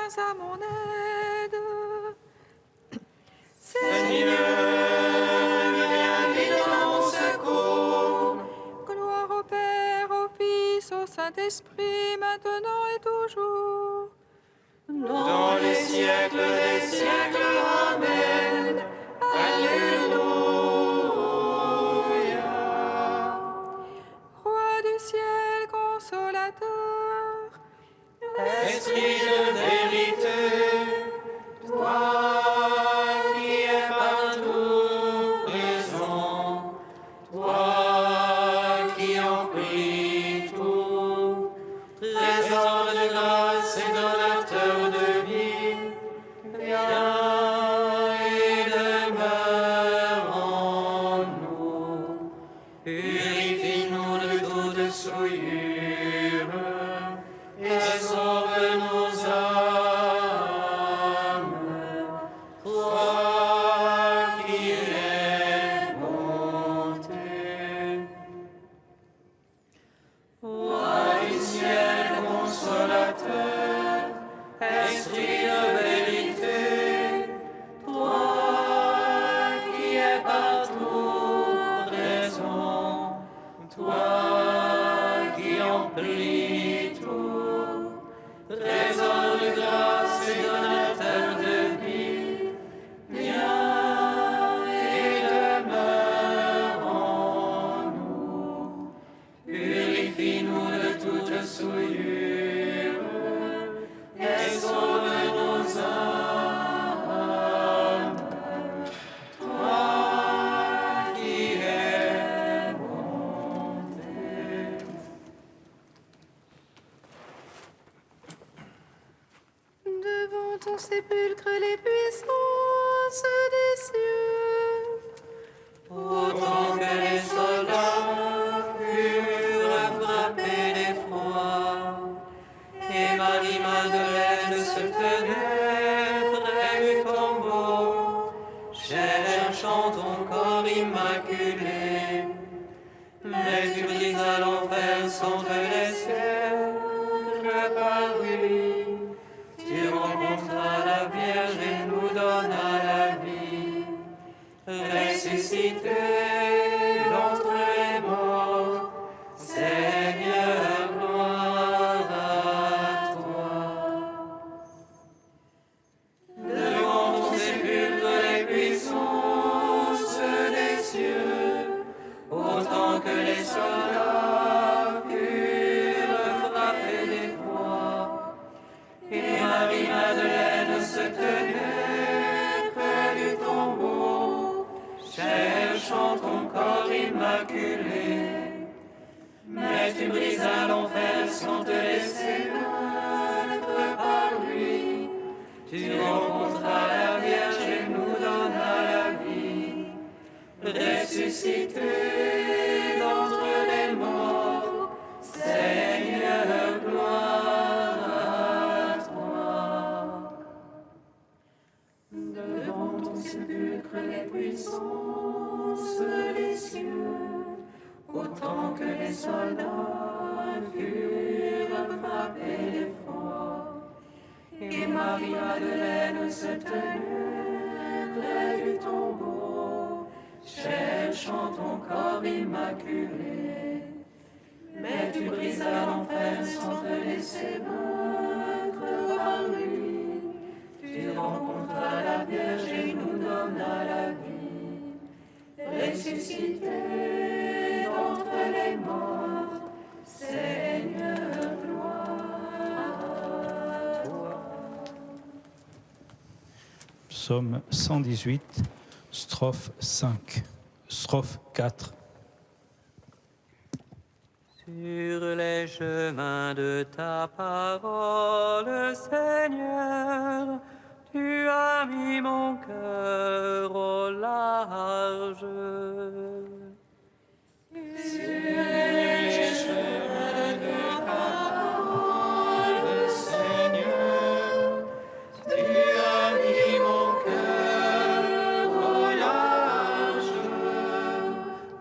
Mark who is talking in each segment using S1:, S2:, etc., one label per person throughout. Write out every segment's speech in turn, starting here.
S1: viens à mon aide.
S2: Seigneur, viens vite à mon secours.
S1: Gloire au Père, au Fils, au Saint-Esprit, maintenant et toujours.
S2: Dans les siècles des siècles, Amen. Alléluia.
S1: Roi du ciel, consolateur,
S2: Esprit de vérité, toi qui es partout présent, toi qui emplis tout, trésor de grâce et donateur de vie, viens et demeure en nous. Purifie-nous de toute souillure et sauve nos âmes. Toi qui es bonté. Roi du ciel consolateur, Esprit de vérité, toi qui es partout présent, toi qui emplis tout, trésor de grâce et donateur de vie, viens et demeure en nous. Purifie-nous de toute souillure et sauve nos âmes. Toi qui es bonté.
S1: devant ton sépulcre les puissances des cieux.
S2: Autant que les soldats furent frappés d'effroi, et Marie-Madeleine se tenait près du tombeau, cherchant ton corps immaculé. Mais tu brisas l'enfer sans te laisser que par lui. Tu rencontras la Vierge et nous donnas la vie. Ressuscité d'entre les morts, Seigneur, gloire à toi. Devant ton sépulcre les puissances des cieux, autant que les soldats furent frappés d'effroi, et Marie-Madeleine se tenait près du tombeau, cherchant ton corps immaculé. Mais tu brisas l'enfer sans te laisser vaincre par lui. Tu rencontras la Vierge et nous donnas la vie. Ressuscité d'entre les morts, Seigneur, gloire à toi. Devant ton sépulcre les puissances des cieux, autant que les soldats furent frappés d'effroi, et Marie-Madeleine se tenait près du tombeau, cherchant ton corps immaculé. Mais tu brisas l'enfer sans te laisser vaincre par lui. Tu rencontras la Vierge et nous donnas la vie. Ressuscité d'entre les morts, Seigneur, gloire à toi.
S3: Psaume 118, strophe 5, strophe 4.
S4: Sur les chemins de ta parole, Seigneur, tu as mis mon cœur au large.
S2: Sur les chemins de ta parole, Seigneur, tu as mis mon cœur au large.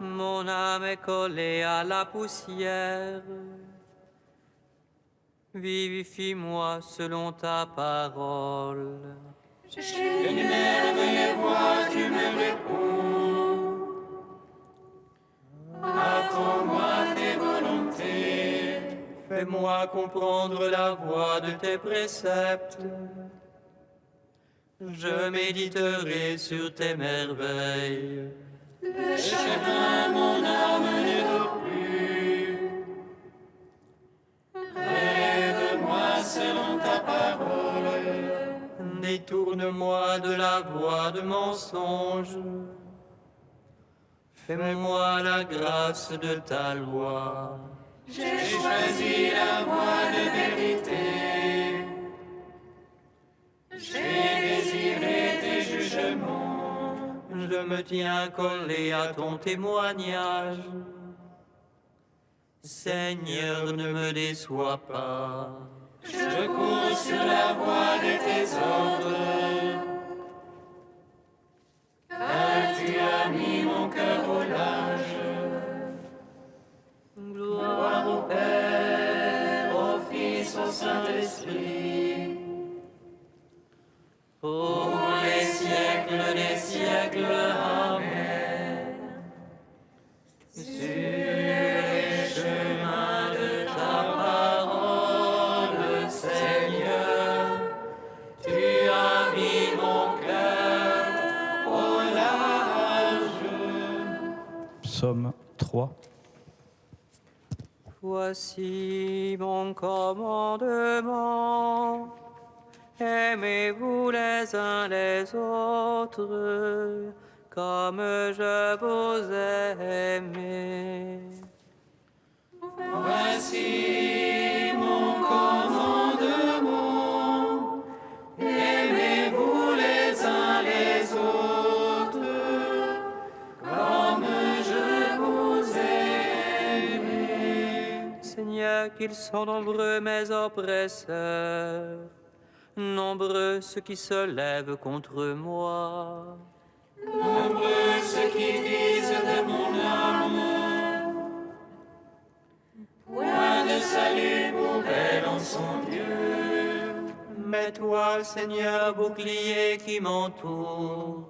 S4: Mon âme est collée à la poussière. Vivifie-moi selon ta parole.
S2: Une merveilleuse voix, tu me réponds. Attends-moi tes volontés.
S4: Fais-moi comprendre la voie de tes préceptes. Je méditerai sur tes merveilles.
S2: Le chagrin, mon âme ne dort plus. Relève-moi selon ta parole.
S4: Détourne-moi de la voie de mensonge. Fais-moi la grâce de ta loi.
S2: J'ai choisi la voie de vérité. J'ai désiré tes jugements.
S4: Je me tiens collé à ton témoignage. Seigneur, ne me déçois pas.
S2: Je cours sur la voie de tes ordres. Car tu as mis mon cœur au large. Gloire au Père, au Fils, au Saint-Esprit.
S4: Pour
S2: Les siècles des siècles, Amen. Sur les chemins de ta parole, Seigneur, tu as mis mon cœur au large.
S3: Psaume 3.
S4: Voici mon commandement. Aimez-vous les uns les autres, comme je vous ai aimé.
S2: Voici mon commandement. Aimez-vous les uns les autres, comme je vous ai aimé.
S4: Seigneur, qu'ils sont nombreux mes oppresseurs, nombreux ceux qui se lèvent contre moi.
S2: Nombreux ceux qui disent de mon âme, point de salut pour elle en son Dieu.
S4: Mais toi, Seigneur, bouclier qui m'entoure,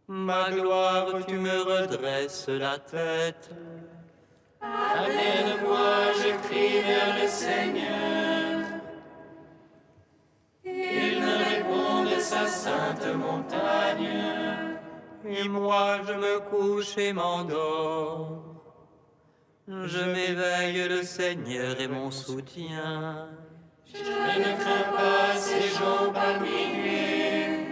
S4: ma gloire, tu me redresses la tête.
S2: À pleine voix, je crie vers le Seigneur. Il me répond de sa sainte montagne.
S4: Et moi, je me couche et m'endors. Je m'éveille, le Seigneur est mon soutien.
S2: Je ne crains pas ces jours par minuit,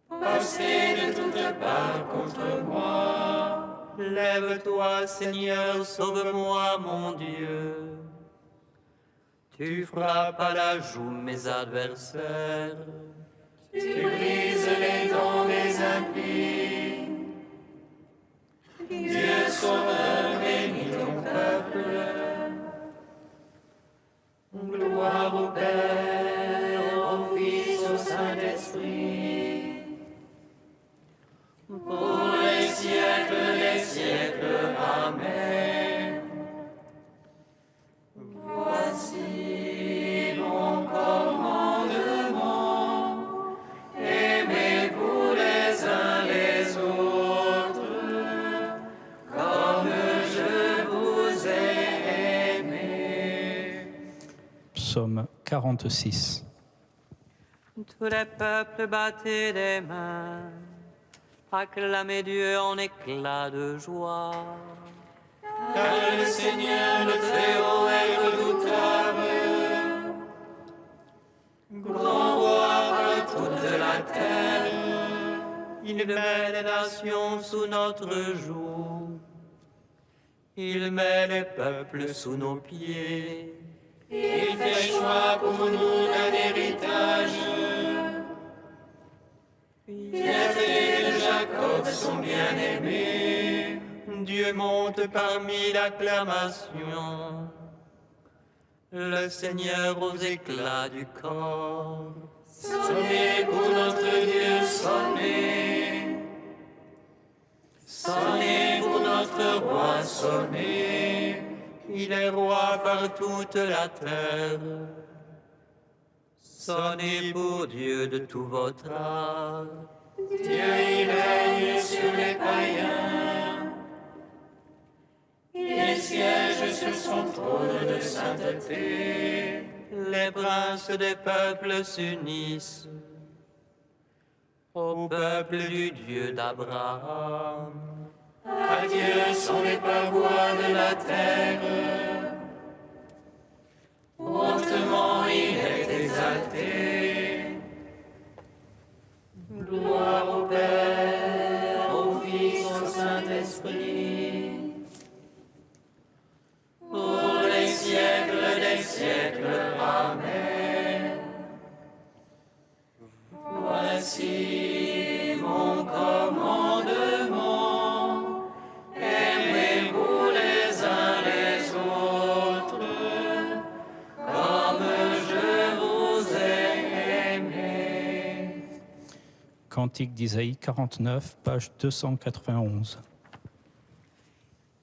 S2: postés de toutes parts contre moi.
S4: Lève-toi, Seigneur, sauve-moi, mon Dieu. Tu frappes à la joue mes adversaires.
S2: Tu brises les dents des impies. Dieu sauveur, bénis ton peuple. Gloire au Père, au Fils, au Saint-Esprit. Pour les siècles des siècles, Amen. Voici mon commandement. Aimez-vous les uns les autres, comme je vous ai aimé.
S3: Psaume 46.
S4: Tous les peuples battez des mains, acclamez Dieu en éclats de joie.
S2: Car le Seigneur, le Très-Haut, est redoutable. Grand roi par toute la terre.
S4: Il met les nations sous notre joug, il met les peuples sous nos pieds.
S2: Il fait choix pour nous d'un héritage. Fierté de Jacob, son bien-aimé.
S4: Dieu monte parmi l'acclamation, le Seigneur aux éclats du corps.
S2: Sonnez pour notre Dieu, sonnez. Sonnez pour notre roi, sonnez.
S4: Il est roi par toute la terre. Sonnez pour Dieu de tout votre art.
S2: Dieu, il règne sur les païens. Il siège sur son trône de sainteté.
S4: Les princes des peuples s'unissent au peuple du Dieu d'Abraham.
S2: À Dieu sont les parois de la terre. Hautement il est exalté. Gloire au Père, au Fils, au Saint-Esprit. Pour les siècles des siècles. Amen. Voici mon commandement. Aimez-vous les uns les autres, comme je vous ai aimé.
S3: Cantique d'Isaïe 49, page 291.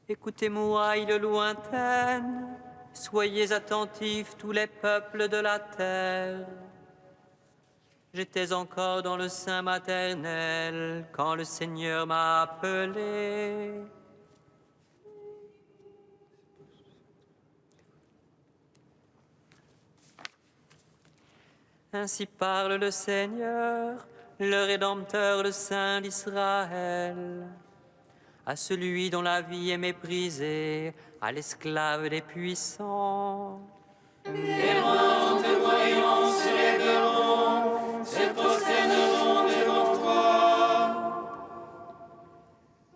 S4: Écoutez-moi, île lointaine, soyez attentifs tous les peuples de la terre. J'étais encore dans le sein maternel quand le Seigneur m'a appelé. Ainsi parle le Seigneur, le Rédempteur, le Saint d'Israël. À celui dont la vie est méprisée, à l'esclave des puissants.
S2: Les rangs te voyant se lèveront, se prosterneront devant toi.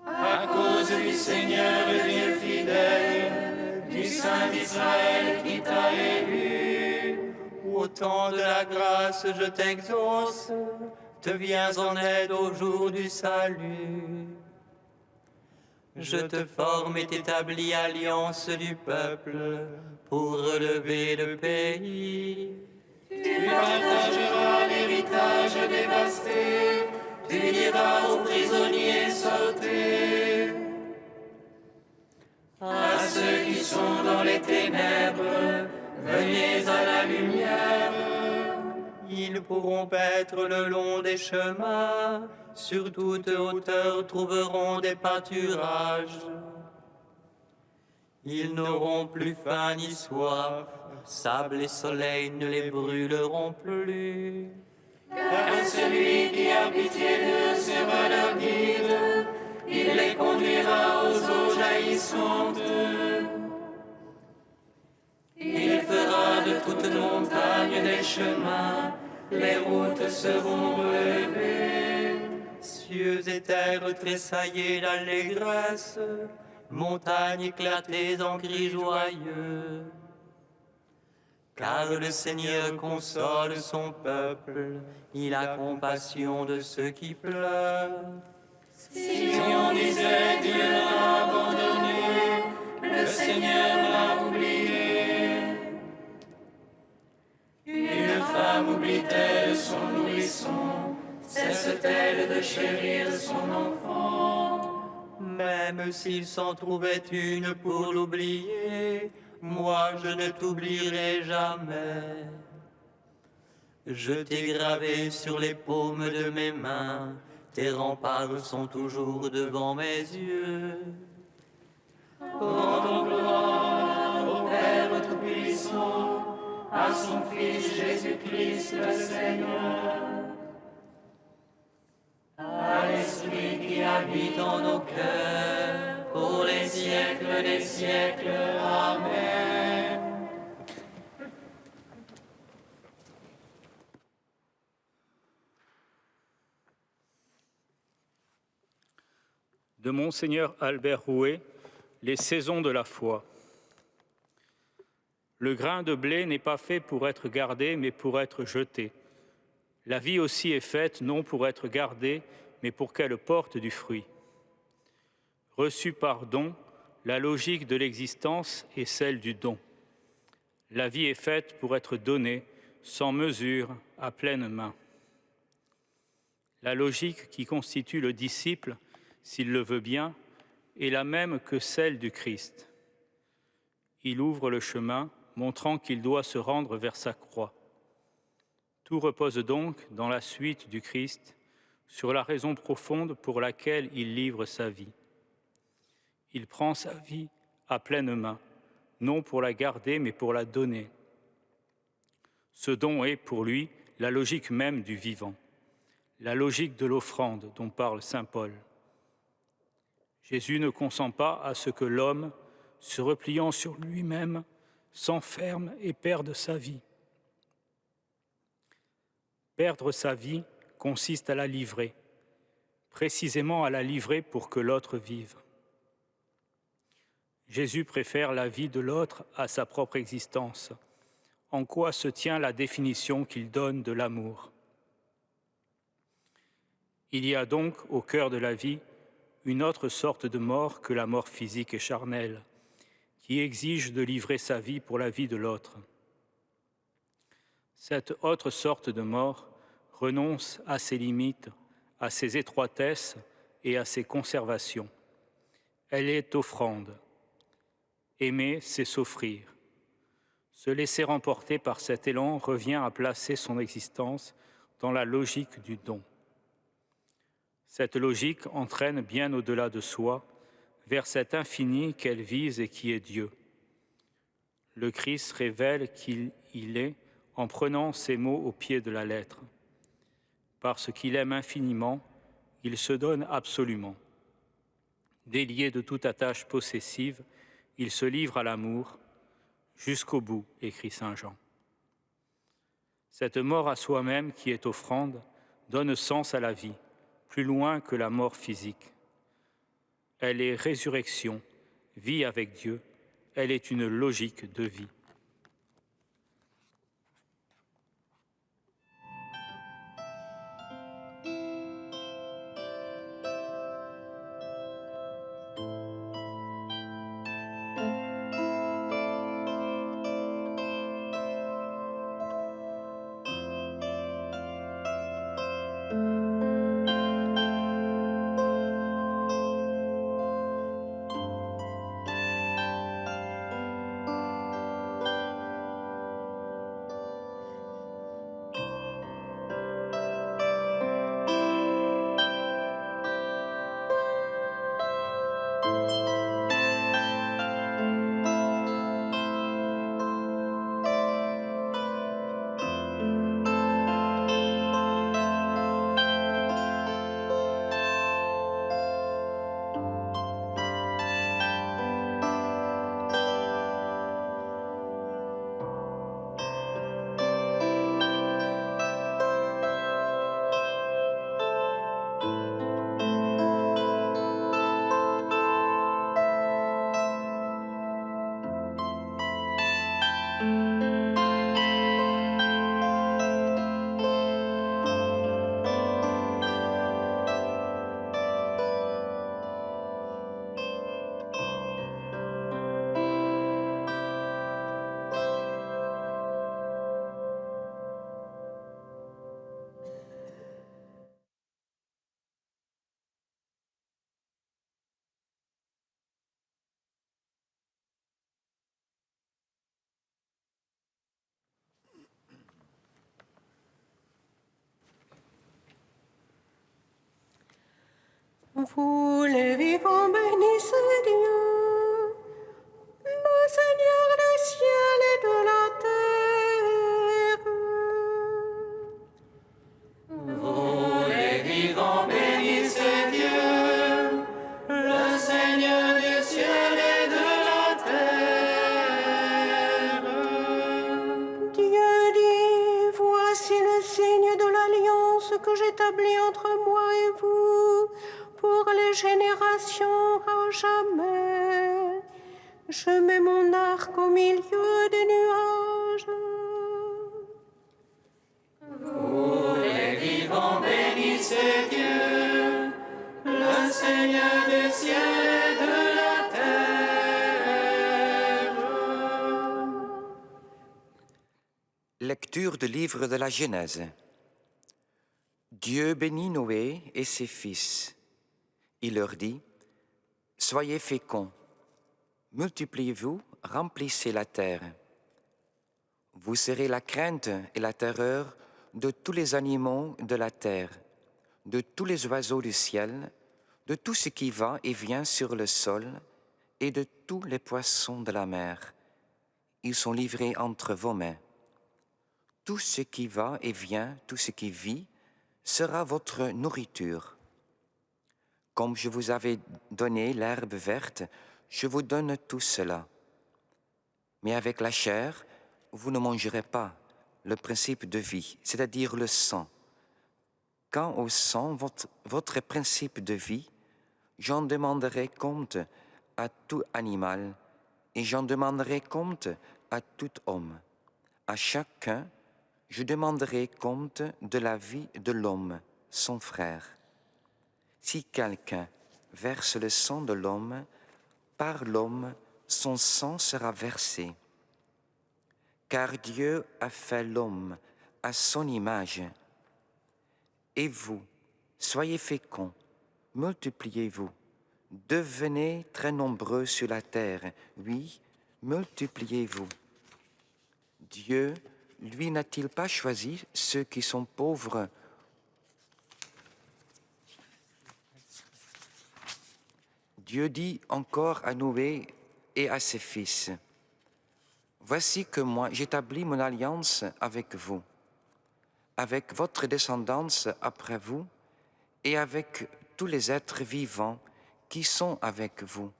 S2: À cause du Seigneur, le Dieu fidèle, du Saint d'Israël qui t'a élu.
S4: Au temps de la grâce, je t'exauce, te viens en aide au jour du salut. Je te forme et t'établis alliance du peuple pour relever le pays.
S2: Tu partageras l'héritage dévasté, tu diras aux prisonniers sortez. À ceux qui sont dans les ténèbres, venez à la lumière.
S4: Ils pourront paître le long des chemins, sur toute hauteur trouveront des pâturages. Ils n'auront plus faim ni soif, sable et soleil ne les brûleront plus.
S2: Car celui qui a pitié d'eux sera leur guide, il les conduira aux eaux jaillissantes. Il fera de toutes montagnes des chemins, les routes seront relevées.
S4: Cieux et terre tressaillés d'allégresse, montagnes éclatées en cris joyeux. Car le Seigneur console son peuple, il a compassion de ceux qui pleurent.
S2: Si on disait Dieu l'a abandonné, le Seigneur l'a oublié. Une femme oublie-t-elle son nourrisson, cesse-t-elle de chérir son enfant?
S4: Même s'il s'en trouvait une pour l'oublier, moi je ne t'oublierai jamais. Je t'ai gravé sur les paumes de mes mains, tes remparts sont toujours devant mes yeux.
S2: Rendons gloire au Père Tout-Puissant, à son Fils Jésus-Christ le Seigneur, à l'Esprit qui habite en nos cœurs, pour les siècles des siècles. Amen.
S3: De Monseigneur Albert Rouet, les saisons de la foi. Le grain de blé n'est pas fait pour être gardé, mais pour être jeté. La vie aussi est faite non pour être gardée, mais pour qu'elle porte du fruit. Reçue par don, la logique de l'existence est celle du don. La vie est faite pour être donnée, sans mesure, à pleine main. La logique qui constitue le disciple, s'il le veut bien, est la même que celle du Christ. Il ouvre le chemin, montrant qu'il doit se rendre vers sa croix. Tout repose donc dans la suite du Christ, sur la raison profonde pour laquelle il livre sa vie. Il prend sa vie à pleine main, non pour la garder, mais pour la donner. Ce don est, pour lui, la logique même du vivant, la logique de l'offrande dont parle saint Paul. Jésus ne consent pas à ce que l'homme, se repliant sur lui-même, s'enferme et perde sa vie. Perdre sa vie consiste à la livrer, précisément à la livrer pour que l'autre vive. Jésus préfère la vie de l'autre à sa propre existence. En quoi se tient la définition qu'il donne de l'amour? Il y a donc au cœur de la vie une autre sorte de mort que la mort physique et charnelle, qui exige de livrer sa vie pour la vie de l'autre. Cette autre sorte de mort renonce à ses limites, à ses étroitesses et à ses conservations. Elle est offrande. Aimer, c'est s'offrir. Se laisser remporter par cet élan revient à placer son existence dans la logique du don. Cette logique entraîne bien au-delà de soi, vers cet infini qu'elle vise et qui est Dieu. Le Christ révèle qui il est en prenant ces mots au pied de la lettre. Parce qu'il aime infiniment, il se donne absolument. Délié de toute attache possessive, il se livre à l'amour, jusqu'au bout, écrit saint Jean. Cette mort à soi-même qui est offrande donne sens à la vie, plus loin que la mort physique. Elle est résurrection, vie avec Dieu, elle est une logique de vie.
S5: Vous les vivants, bénissez Dieu, le Seigneur des ciels et de la terre.
S2: Vous les vivants, bénissez Dieu, le Seigneur des ciels et de la terre.
S5: Dieu dit, voici le signe de l'alliance que j'établis entre moi et vous, pour les générations à jamais. Je mets mon arc au milieu des nuages.
S2: Vous les vivants, bénissez Dieu, le Seigneur des ciels et de la terre.
S6: Lecture du livre de la Genèse. Dieu bénit Noé et ses fils. Il leur dit, « Soyez féconds, multipliez-vous remplissez la terre. Vous serez la crainte et la terreur de tous les animaux de la terre, de tous les oiseaux du ciel, de tout ce qui va et vient sur le sol et de tous les poissons de la mer. Ils sont livrés entre vos mains. Tout ce qui va et vient, tout ce qui vit, sera votre nourriture. Comme je vous avais donné l'herbe verte, je vous donne tout cela. Mais avec la chair, vous ne mangerez pas le principe de vie, c'est-à-dire le sang. Quant au sang, votre principe de vie, j'en demanderai compte à tout animal et j'en demanderai compte à tout homme. À chacun, je demanderai compte de la vie de l'homme, son frère. Si quelqu'un verse le sang de l'homme, par l'homme, son sang sera versé. Car Dieu a fait l'homme à son image. Et vous, soyez féconds, multipliez-vous, devenez très nombreux sur la terre, oui, multipliez-vous. Dieu, lui, n'a-t-il pas choisi ceux qui sont pauvres ? Dieu dit encore à Noé et à ses fils, « Voici que moi j'établis mon alliance avec vous, avec votre descendance après vous et avec tous les êtres vivants qui sont avec vous,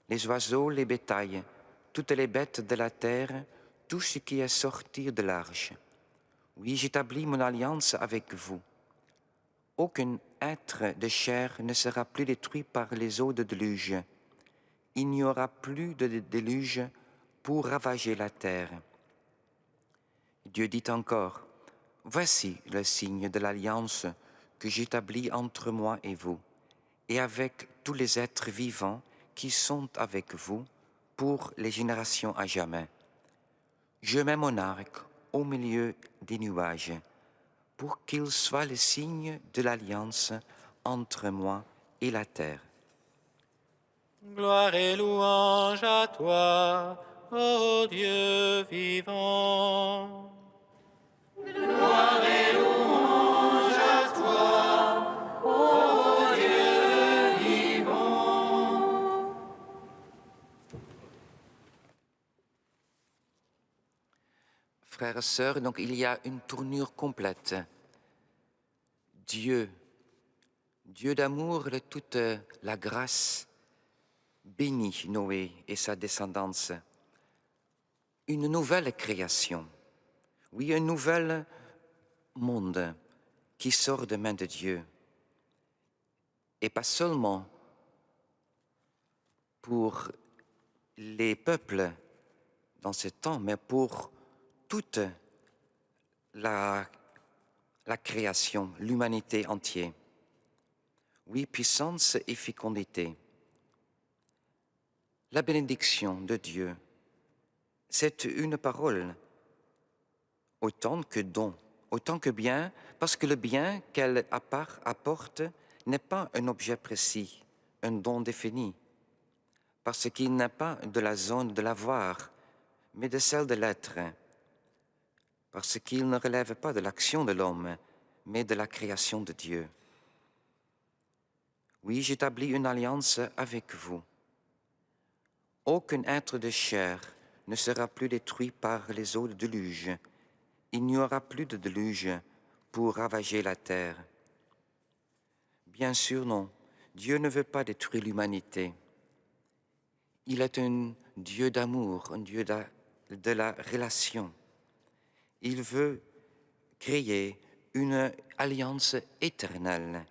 S6: les oiseaux, les bétails, toutes les bêtes de la terre, tout ce qui est sorti de l'arche. Oui, j'établis mon alliance avec vous. Aucun être de chair ne sera plus détruit par les eaux de déluge. Il n'y aura plus de déluge pour ravager la terre. » Dieu dit encore, « Voici le signe de l'alliance que j'établis entre moi et vous, et avec tous les êtres vivants qui sont avec vous pour les générations à jamais. Je mets mon arc au milieu des nuages, pour qu'il soit le signe de l'alliance entre moi et la terre. »
S4: Gloire et louange à toi, ô Dieu vivant.
S2: Gloire et louange à toi, ô Dieu vivant.
S6: Frères et sœurs, donc il y a une tournure complète. Dieu d'amour de toute la grâce, bénit Noé et sa descendance. Une nouvelle création, oui, un nouvel monde qui sort des mains de Dieu. Et pas seulement pour les peuples dans ce temps, mais pour toute la création, l'humanité entière. Oui, puissance et fécondité. La bénédiction de Dieu, c'est une parole, autant que don, autant que bien, parce que le bien qu'elle apporte n'est pas un objet précis, un don défini, parce qu'il n'est pas de la zone de l'avoir, mais de celle de l'être, parce qu'il ne relève pas de l'action de l'homme, mais de la création de Dieu. Oui, j'établis une alliance avec vous. Aucun être de chair ne sera plus détruit par les eaux de déluge. Il n'y aura plus de déluge pour ravager la terre. Bien sûr, non. Dieu ne veut pas détruire l'humanité. Il est un Dieu d'amour, un Dieu de la relation. Il veut créer une alliance éternelle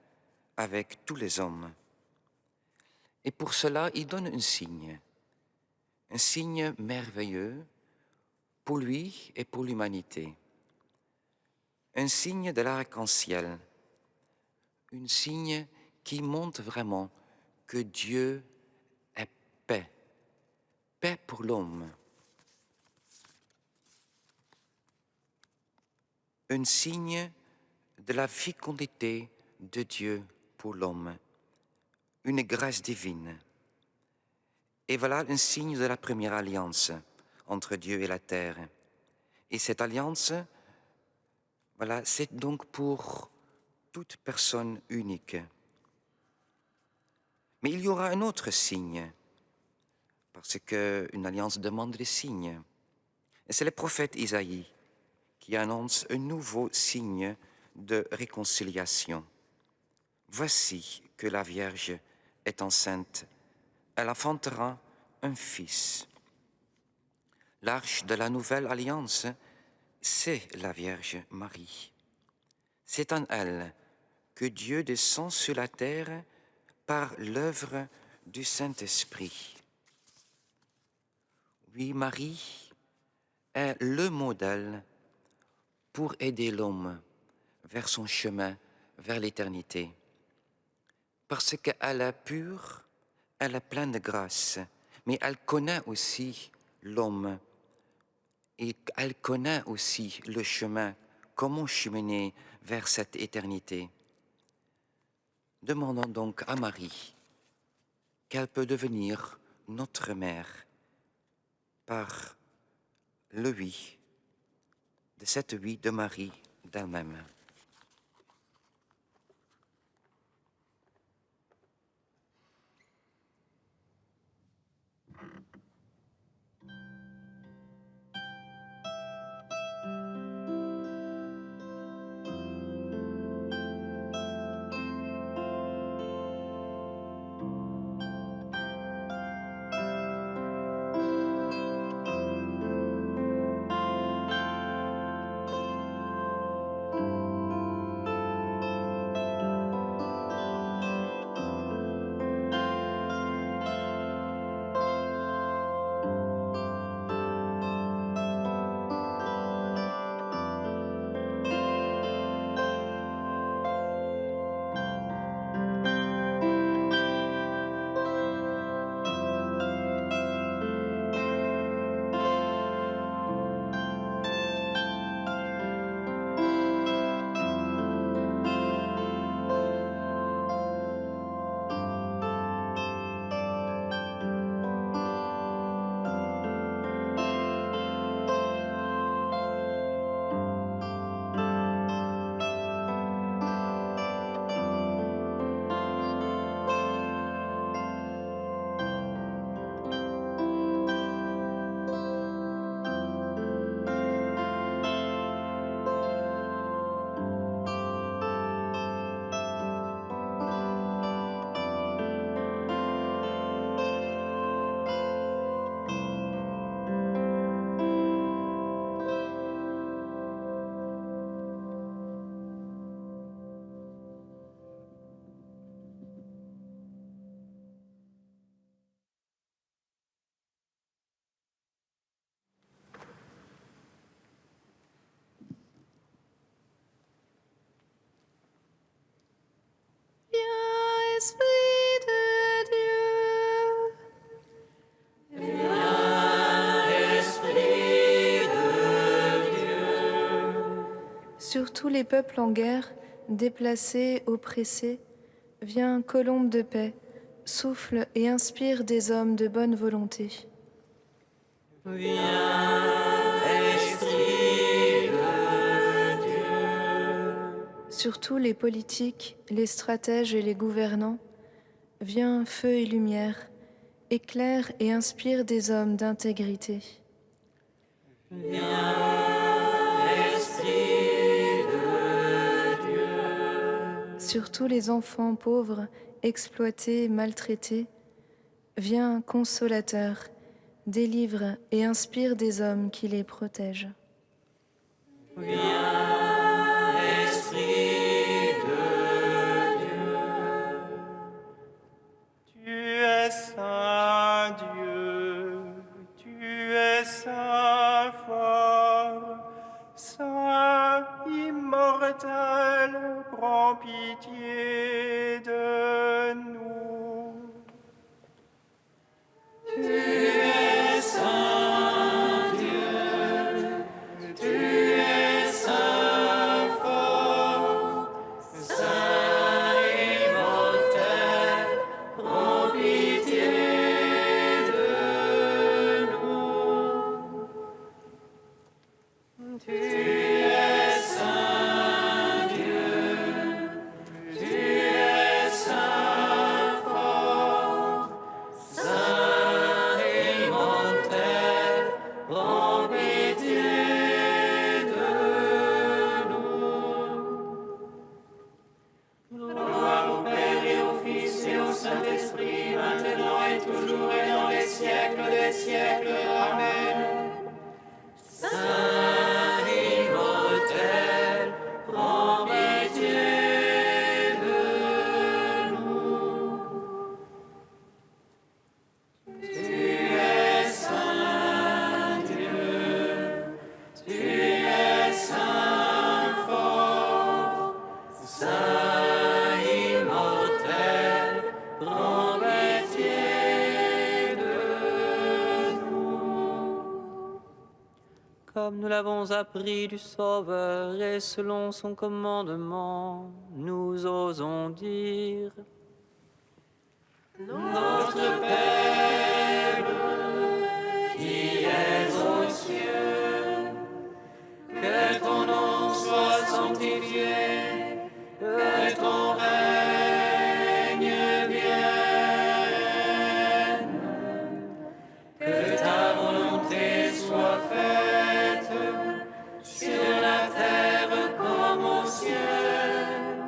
S6: avec tous les hommes. Et pour cela, il donne un signe merveilleux pour lui et pour l'humanité. Un signe de l'arc-en-ciel, un signe qui montre vraiment que Dieu est paix, paix pour l'homme. Un signe de la fécondité de Dieu pour l'homme, une grâce divine. Et voilà un signe de la première alliance entre Dieu et la terre. Et cette alliance, voilà, c'est donc pour toute personne unique. Mais il y aura un autre signe, parce qu'une alliance demande des signes. Et c'est le prophète Isaïe qui annonce un nouveau signe de réconciliation. Voici que la Vierge est enceinte. Elle enfantera un fils. L'arche de la nouvelle alliance, c'est la Vierge Marie. C'est en elle que Dieu descend sur la terre par l'œuvre du Saint-Esprit. Oui, Marie est le modèle pour aider l'homme vers son chemin, vers l'éternité. Parce qu'elle est pure, elle est pleine de grâce, mais elle connaît aussi l'homme et elle connaît aussi le chemin, comment cheminer vers cette éternité. Demandons donc à Marie qu'elle peut devenir notre mère par le oui, de cette oui de Marie d'elle-même.
S1: Esprit de Dieu. Sur tous les peuples en guerre, déplacés, oppressés, viens, colombe de paix, souffle et inspire des hommes de bonne volonté. Sur tous les politiques, les stratèges et les gouvernants, viens, feu et lumière, éclaire et inspire des hommes d'intégrité. Sur tous les enfants pauvres, exploités, maltraités, viens, consolateur, délivre et inspire des hommes qui les protègent.
S7: Tu es saint Dieu, tu es saint fort, saint immortel, prends pitié de nous. Tu es saint Dieu, tu es saint
S4: Comme nous l'avons appris du Sauveur et selon son commandement, nous osons dire:
S2: Notre Père, qui es aux cieux, que ton nom soit sanctifié, que ton règne vienne, que ta volonté soit faite sur la terre comme au ciel.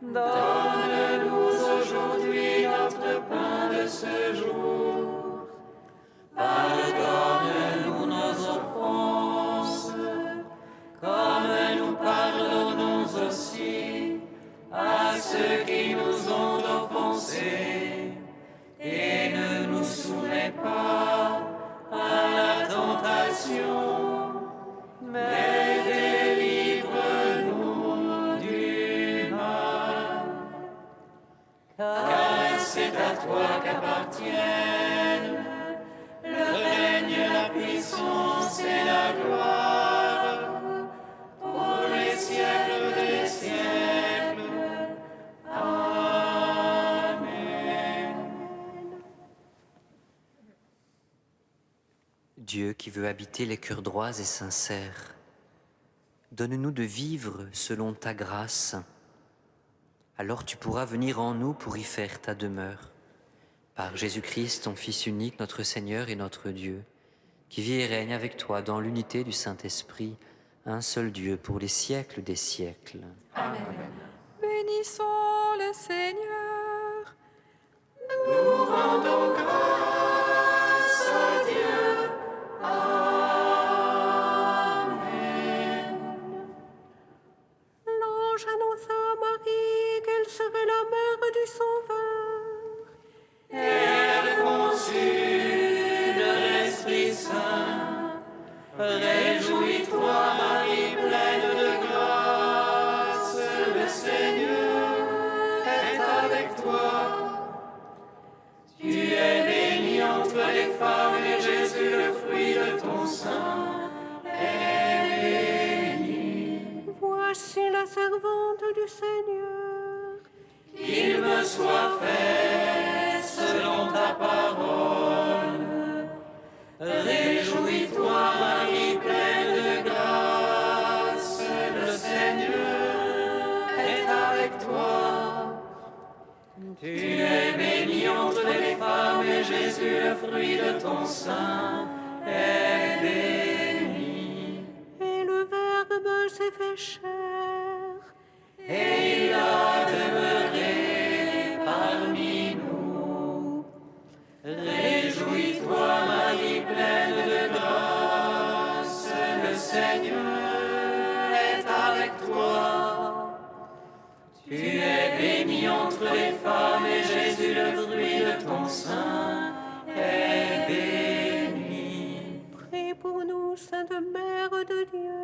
S2: Donne-nous aujourd'hui notre pain de ce jour. Pardonne-nous nos offenses, comme nous pardonnons aussi à ceux qui nous ont offensés. Et ne nous soumets pas à la tentation, mais délivre-nous du mal. Car c'est à toi qu'appartiennent le règne, la puissance et la gloire pour les siècles des siècles. Amen.
S4: Dieu qui veut habiter les cœurs droits et sincères, donne-nous de vivre selon ta grâce. Alors tu pourras venir en nous pour y faire ta demeure. Par Jésus-Christ, ton Fils unique, notre Seigneur et notre Dieu, qui vit et règne avec toi dans l'unité du Saint-Esprit, un seul Dieu pour les siècles des siècles.
S2: Amen.
S8: Bénissons le Seigneur.
S2: Nous rendons grâce à Dieu. Amen.
S5: L'ange annonça à Marie qu'elle serait la mère du Sauveur.
S2: Elle conçut de l'Esprit Saint. Réjouis-toi, Marie, pleine de grâce, le Seigneur est avec toi. Tu es bénie entre les femmes et Jésus, le fruit de ton sein, est béni.
S5: Voici la servante du Seigneur.
S2: Qu'il me soit fait selon ta parole. Réjouis-toi, Marie, pleine de grâce, le Seigneur est avec toi. Tu es bénie entre les femmes et Jésus, le fruit de ton sein, est béni.
S5: Et le Verbe s'est fait chair.
S2: Et il a demeuré parmi nous. Réjouis-toi, Marie, pleine de grâce, le Seigneur est avec toi. Tu es bénie entre les femmes et Jésus, le fruit de ton sein, est béni.
S5: Prie pour nous, Sainte Mère de Dieu.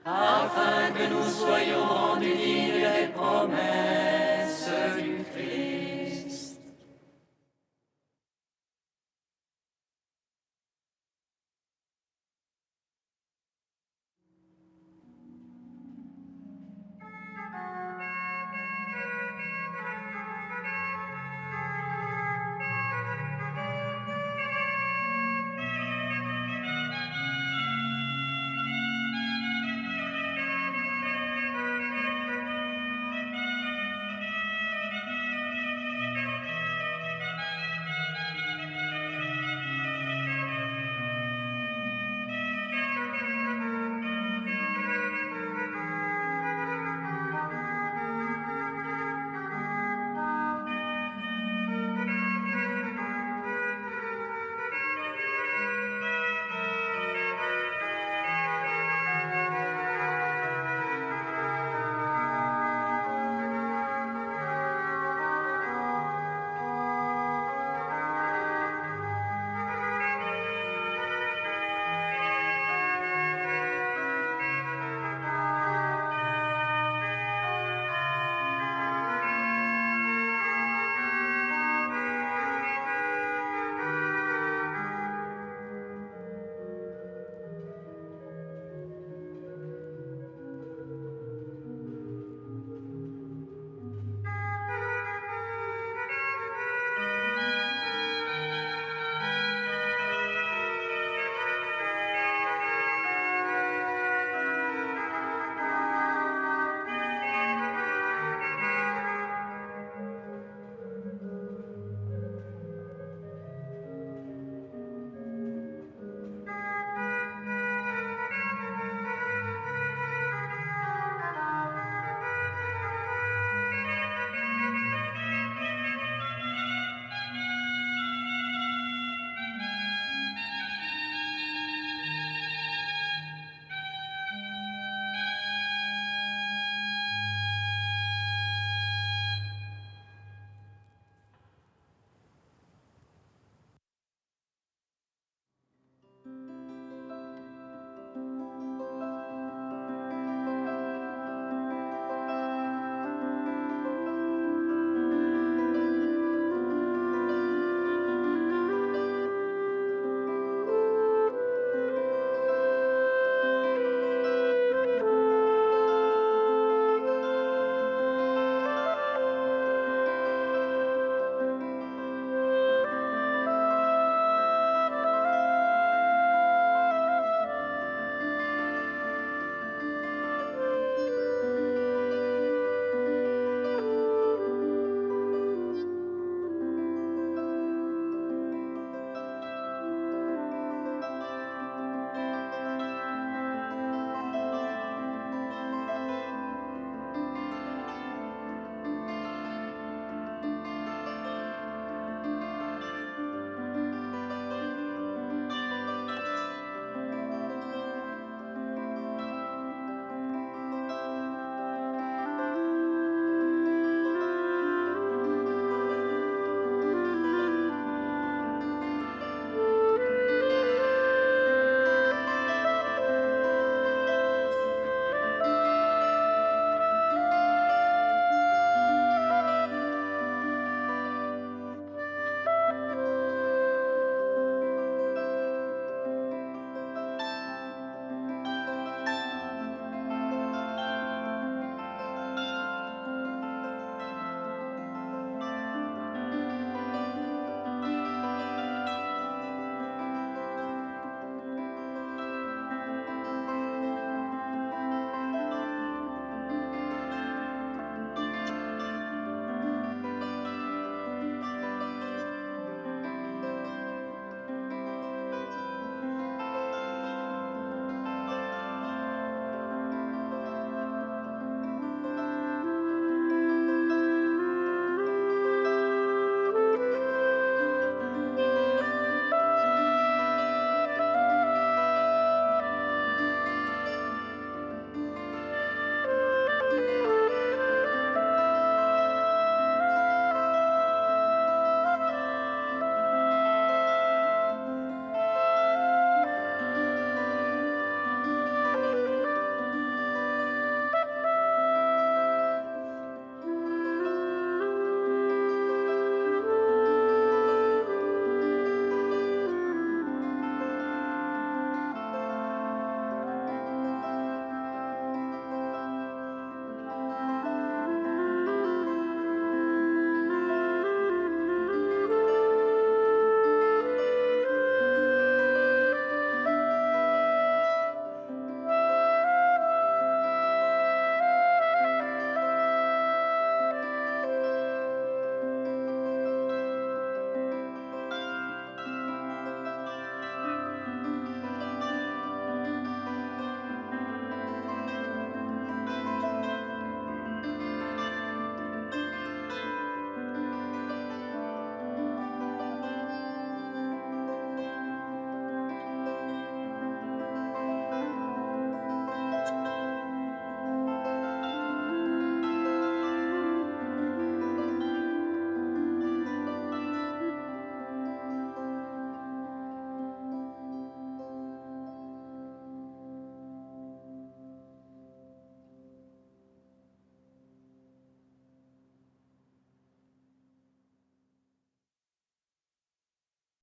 S2: Afin que nous soyons rendus dignes